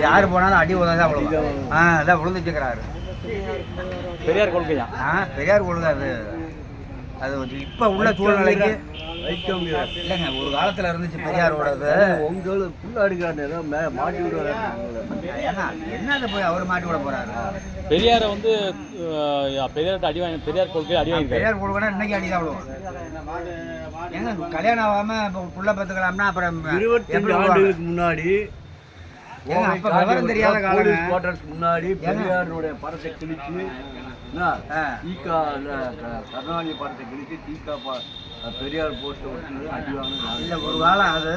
யார் போனாலும் அடி உததான் அவ்வளோ. அதான் விழுந்துச்சுக்கிறாரு. பெரியார் கொள்கையா? பெரியார் கொள்கை அது. அது இப்போ உள்ள சூழ்நிலைக்கு இல்லைங்க. ஒரு காலத்தில் இருந்துச்சு பெரியாரோடது. உங்களுக்கு புள்ள மாட்டி விடுவாரு. என்னதை போய் அவர் மாட்டி விட போறாரு? பெரியாரை வந்து பெரியார்கிட்ட அடி வாங்கி பெரியார் கொள்கை அடி வாங்கி. பெரியார் கொள்கைனா இன்னைக்கு அடிதான் அவ்வளோ. ஏங்க கல்யாணம் ஆகாம புள்ள பார்த்துக்கலாம்னா அப்புறம் 25 ஆண்டுகளுக்கு முன்னாடி அப்ப விவரம் தெரியாத காலம் முன்னாடி பெரியாருடைய படத்தை கிழிச்சு கருணாநிதி படத்தை கிழிச்சு பெரியார் போஸ்ட் விட்டு அடிவாங்க. இல்லை ஒரு காலம் அது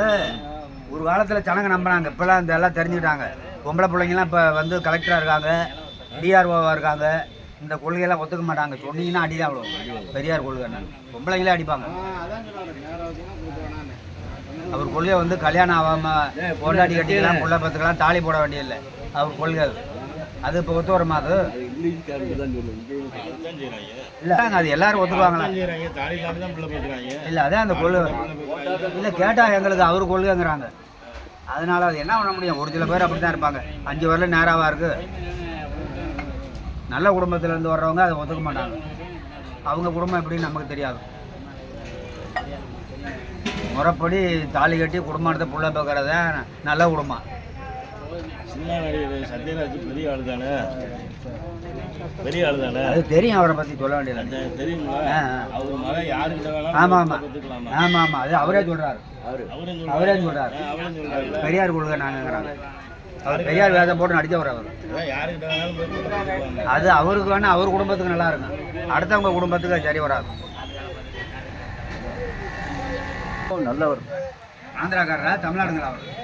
ஒரு காலத்தில் ஜனங்க நம்பினாங்க. இப்போலாம் இந்த எல்லாம் தெரிஞ்சுக்கிட்டாங்க. பொம்பளை பிள்ளைங்கலாம் இப்போ வந்து கலெக்டராக இருக்காங்க, டிஆர்ஓவாக இருக்காங்க. இந்த கொள்கையெல்லாம் ஒத்துக்க மாட்டாங்க. சொன்னீங்கன்னா அடிதான் அவ்வளோ. பெரியார் கொள்கை பொம்பளைங்களே அடிப்பாங்க. அவர் கொள்கையை வந்து கல்யாணம் ஆகாமல் பொண்டாட்டி கட்டிக்கலாம், புள்ள பத்துக்கலாம், தாலி போட வேண்டியதில்லை. அவர் கொள்கை அது இப்போ ஒத்து வருமா? அது இல்லை அது எல்லாரும் ஒத்துக்குவாங்களா? இல்லை அதான் அந்த கொள்கை. இல்லை கேட்டால் எங்களுக்கு அவர் கொள்கைங்கிறாங்க. அதனால அது என்ன பண்ண முடியும்? ஒரு சில பேர் அப்படி தான் இருப்பாங்க. 5 வரல நேராவாக இருக்குது. நல்ல குடும்பத்திலேருந்து வர்றவங்க அதை ஒத்துக்க மாட்டாங்க. அவங்க குடும்பம் எப்படின்னு நமக்கு தெரியாது. முறைப்படி தாலி கட்டி குடும்பத்தை புள்ள பார்க்கறத நல்ல குடும்பம். சின்ன நடிகர் சத்யராஜ் பெரிய ஆள் தானே, பெரிய ஆள் தானே. அது தெரியும். அவரை பற்றி சொல்ல வேண்டியது தெரியுங்களா? அவர் மகன் யாருக்கிட்ட வேணாலும். ஆமாம் ஆமாம் அது அவரே சொல்கிறாரு. அவரே சொல்கிறாரு பெரியார் கொள்கை நாங்கிறாங்க. அவர் பெரியார் வேதம் போட்டு நடித்தவர். அவர் யாருக்கிட்ட வேணாலும் அது அவருக்கு வேணால் அவர் குடும்பத்துக்கு நல்லா இருக்கும். அடுத்தவங்க குடும்பத்துக்கு சரி வராது. நல்லவர். ஆந்திராக்காரரா தமிழ்நாடுங்களா? அவர்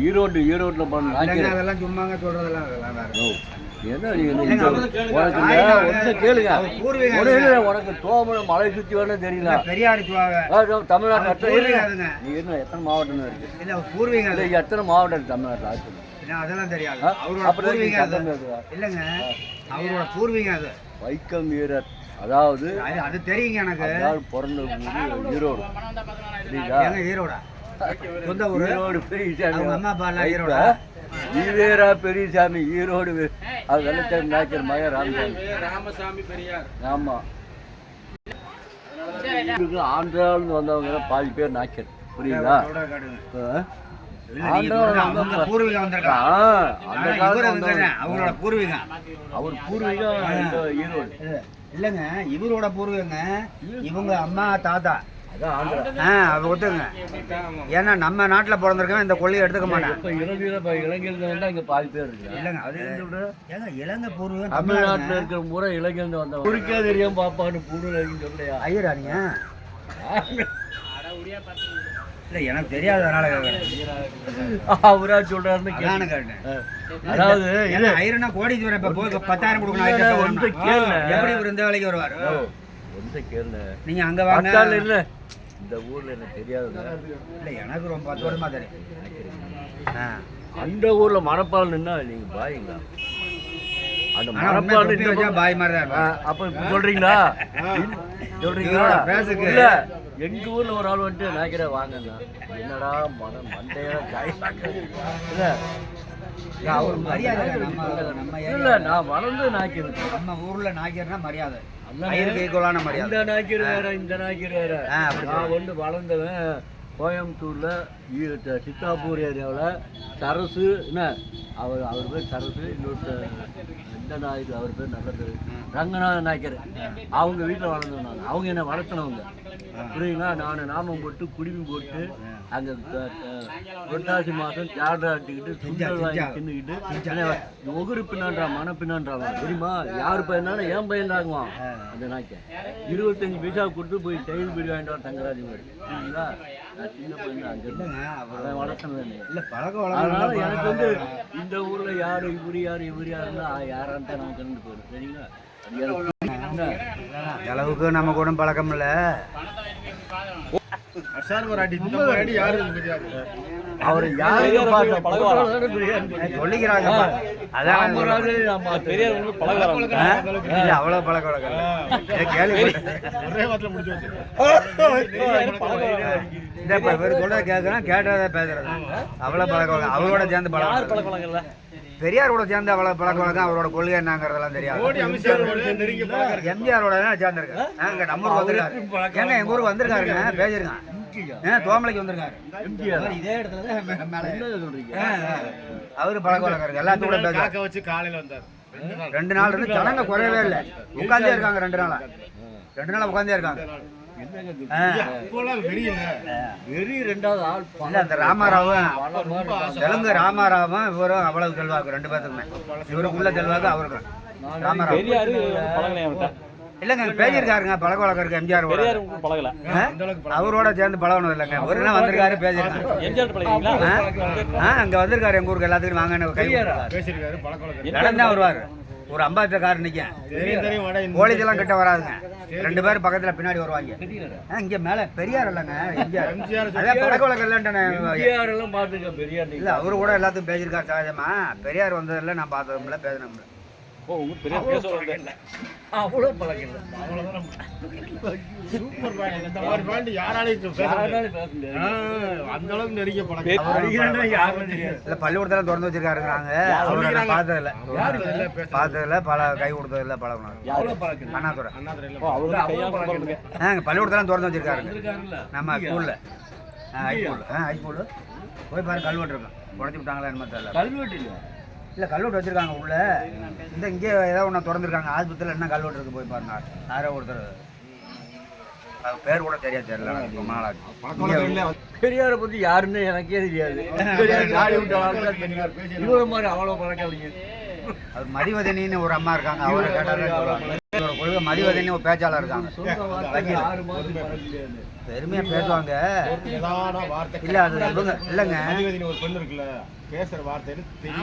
ஈரோட்டில் பண்ண அதெல்லாம் சும்மாங்க சொல்றதெல்லாம் உனக்கு தோமனை மலை சுற்றி வேணும் தெரியல. பெரியார் தமிழ்நாட்டில் எத்தனை மாவட்டம் இருக்கு? பூர்வீகம் எத்தனை மாவட்டம் இருக்கு தமிழ்நாட்டில்? அதெல்லாம் தெரியாது. இல்லைங்க அவரோட பூர்வீகம் அது. வைக்கம் வீரர். அதாவது அது தெரியுங்க எனக்கு. பிறந்த ஈரோடு. ஈரோடா சொந்த ஊர்? ஈரோடு பெரியசாமி. அம்மா அப்பா ஈரோடா? ஈவேரா பெரியசாமி ஈரோடு. அது வெள்ளச்சாமி நாயக்கர் மகன் ராமசாமி பெரியார். ஆமா. ஆந்திராவிலிருந்து வந்தவங்க பாதி பேர் நாயக்கர். புரியுதா? அவரோட பூர்வீகம் அவர் பூர்வீகம் ஈரோடு இல்லைங்க. இவரோட பூர்வீகங்க இவங்க அம்மா தாத்தா ஒத்துங்க. ஏன்னா நம்ம நாட்டில் பிறந்திருக்கவன் இந்த கொள்ளையை எடுத்துக்க மாட்டேன். இப்போ இளைஞர்கள் வந்து இங்கே பாதி பேர் இருக்கு. இல்லைங்க அது ஏங்க இளங்க பூர்வீகம் தமிழ்நாட்டில் இருக்கிற முறை இளைஞர்கள் வந்தவங்க குறிக்கா தெரியும் பாப்பான்னு பூர்வீகம் சொல்லையா? ஐயரா நீங்க? இல்லை எனக்கு தெரியாதனால அவரா சொல்றாருன்னு கேட்டேன். அதாவது ஐயர்னா கோடீஸ்வரன் இப்போ போய் 10,000 கொடுக்கணும். எப்படி இவர் இந்த வேலைக்கு வருவார்? கேளு. நீங்க அங்க வாங்க. இல்லை இந்த ஊர்ல எனக்கு தெரியாது. இல்லை எனக்கு ரொம்ப 10 வருஷமா தெரியும். அந்த ஊர்ல மணப்பால் நின்னா நீங்க பாயுங்களா? அந்த மணப்பால் பாய் மாதிரி தான். அப்ப சொல்றீங்களா? பேசுக்கு இல்ல எங்க ஊர்ல ஒரு ஆள் வந்துட்டு நாய்க்கிற வாங்கண்ணா என்னடா மனம் மண்டையா இல்ல இல்ல நான் வளர்ந்து நாய்க்கிறேன். நம்ம ஊர்ல நாய்க்கிறனா மரியாதை. இந்த நாய்க்கர் வேற இந்த நாய்க்கர் வேற. நான் வந்து வளர்ந்தவன் கோயம்புத்தூர்ல சித்தாப்பூர் ஏரியாவில் சரசு. என்ன அவர் பேர் சரசு. இன்னொருத்தர் எந்த நாய்க்கு அவர் பேர் நல்ல பேர் ரங்கநாத நாய்க்கர். அவங்க வீட்டில் வளர்ந்தவன் நான். அவங்க என்ன வளர்த்தினவங்க. புரியுங்களா? நான் நாமம் போட்டு குடிமி போட்டு அங்கே புரட்டாசி மாதம் தியாடாட்டிக்கிட்டு சுண்டல் வாங்கி தின்னுக்கிட்டு ஒகுரு பின்னான்றா மன பின்னான்றாங்க. தெரியுமா? யார் பையனாலும் என் பையன் தாங்குவான் அந்த நாய்க்க. 25 பைசா கொடுத்து போய் செயல் பீடி வாங்கிட்டு வர தங்கராஜ் மாதிரி. சரிங்களா? நான் சின்ன பையன் அங்கே வளர்த்தனது இல்லை பழக்கம். அதனால எனக்கு வந்து இந்த ஊரில் யார் இவர் யாருன்னா யாரான்னு தான் நமக்கு கண்டு போயிடும். சரிங்களா? அளவுக்கு நம்ம கூட பழக்கம் இல்லை. அசாருக்கு ஒரு அடி இந்த மாதிரி அடி யாரும் தெரியாது. அவர் யாரு பழகுவாரா? சொல்லிக்கிறாங்க அதான் பெரியார் வந்து பழகுவாரா? இல்ல அவ்வளவு பழக்க வழக்கம் இல்ல. கேள்வி ஒரே வாரத்தில் முடிச்சு வச்சு இந்த இப்ப இவர் சொல்றத கேட்கறேன், கேட்டதை பேசுறது அவ்வளவு பழக்க வழக்கம். அவரோட சேர்ந்து யார் பழக்கம் பழக்க வழக்கம் இல்ல? பெரியாரோட சேர்ந்து அவ்வளவு பழக்க வழக்கம். அவரோட கொள்கை என்னங்கிறதெல்லாம் தெரியாது. மோடி அமித்ஷாவோட நெருங்கி பழக்கம். எம்ஜிஆரோட சேர்ந்துருக்கேன். நாங்க நம்ம ஊருக்கு வந்திருக்காரு. ஏங்க எங்க ஊருக்கு வந்திருக்காருங்க, பேசிருக்கான். தோமலைக்கு வந்திருக்காரு. அவர் இதே இடத்துல தான் மேல சொல்றீங்க. அவரு பழக்க வழக்கம் இருக்கு. எல்லாத்துக்கும் கூட பேசுறாரு. காக்க வச்சு காலையில வந்தார். 2 நாள் இருந்து ஜனங்க குறையவே இல்லை. உட்கார்ந்தே இருக்காங்க 2 நாளா. 2 நாளா உட்கார்ந்தே இருக்காங்க. இப்போலாம் வெறியில்ல. வெறி ரெண்டாவது ஆள் இல்ல அந்த ராமாராவும் தெலுங்கு ராமாராவும் இவரும் அவ்வளவு செல்வாக்கு 2 பேத்துக்குமே. இவருக்குள்ள செல்வாக்கு அவருக்கு ராமாராவ். பெரியாரு பழகலையா அவர்கிட்ட? இல்லைங்க பேசியிருக்காருங்க, பழக்க வழக்கம் இருக்கு. எம்ஜிஆர் பெரியார் உங்களுக்கு பழகல? அவரோட சேர்ந்து பழகணும் இல்லைங்க. ஒரு நாள் வந்திருக்காரு, பேசியிருக்காரு. எம்ஜிஆர் பழகிறீங்களா? அங்க வந்திருக்காரு எங்க ஊருக்கு எல்லாத்துக்கும் வாங்க கை கொடுத்தாரு. பேசியிருக்காரு பழக்க வழக்கம். நடந்தா வருவாரு. ஒரு அம்பாசிடர் கார் நிற்கும். தெரியும் தெரியும் வட இந்த போலீஸ் எல்லாம் கிட்ட வராதுங்க. 2 பேரும் பக்கத்துல பின்னாடி வருவாங்க. இங்க மேல பெரியார் இல்லைங்க, எம்ஜிஆர். அதே பழக்க வழக்கம் இல்லைன்ட்டு பெரியாரெல்லாம் பார்த்துக்க பெரியார் இல்ல அவரு கூட எல்லாத்துக்கும் பேசியிருக்காரு சகஜமா. பெரியார் வந்ததில்ல, நான் பார்த்ததுல பேசினோம்ல. ஓ உங்க பெரியார் பேசுவாங்க. அவ்வளோ பழக்கம் இல்லை. அவ்வளவுதான். Super point. இந்த மாதிரி பாயிண்ட் யாராலையும் பேச முடியாது. பேச முடியாது. அந்த அளவுக்கு நெருங்கிய பழக்கம். அடிக்கிறான்னா யாருமே தெரியாது. இல்ல பள்ளிக்கூடத்துல திறந்து வச்சிருக்காருங்கிறாங்க. அவரை நான் பார்த்ததில்ல. பார்த்ததில்ல, கை கொடுத்ததில்ல, பழகணும். அவ்வளோ பழக்கம் இல்லை. அண்ணாதுரை. அண்ணாதுரை இல்ல. ஓ அவரு கையால சொல்றீங்க. பள்ளிக்கூடத்துல திறந்து வச்சிருக்காருங்க. இருக்காருல்ல. நம்ம ஸ்கூல்ல ஹைஸ்கூலு போய் பாரு, கல்வெட்டு இருக்கும். உடச்சி விட்டாங்களா என்னமோ தெரியல. கல்வெட்டு இல்லை. இல்ல கல்வெட்டு வச்சிருக்காங்க உள்ள. இந்த இங்கே ஏதோ ஒன்று திறந்துருக்காங்க. ஆஸ்பத்திரியில் என்ன கல்வெட்டு இருக்கு போய் பாருங்க. யாரோ ஒருத்தர் பேர் கூட தெரியல. ரொம்ப நாளாச்சு. பெரியாரை பத்தி யாருன்னு எனக்கே தெரியாது. பெரியார் தாடி விட்ட ஆளுதான் தெரியும். இவரை மாதிரி அவ்வளோ பழக்கம் இல்லைங்க. அது மதிவதனின்னு ஒரு அம்மா இருக்காங்க. அவரை கேட்டாலே சொல்லுவாங்க. இவரோட கொள்கை மதிவதனி ஒரு பேச்சாளர் இருக்காங்க. சொந்த வார்த்தை 6 மாதம் பழக்கம். பெருமையா பேசுவாங்க. ஏதான வார்த்தை இல்ல அது இவங்க இல்லைங்க. மதிவதனி ஒரு பெண் இருக்குல்ல, பேசுற வார்த்தைன்னு தெரியும்.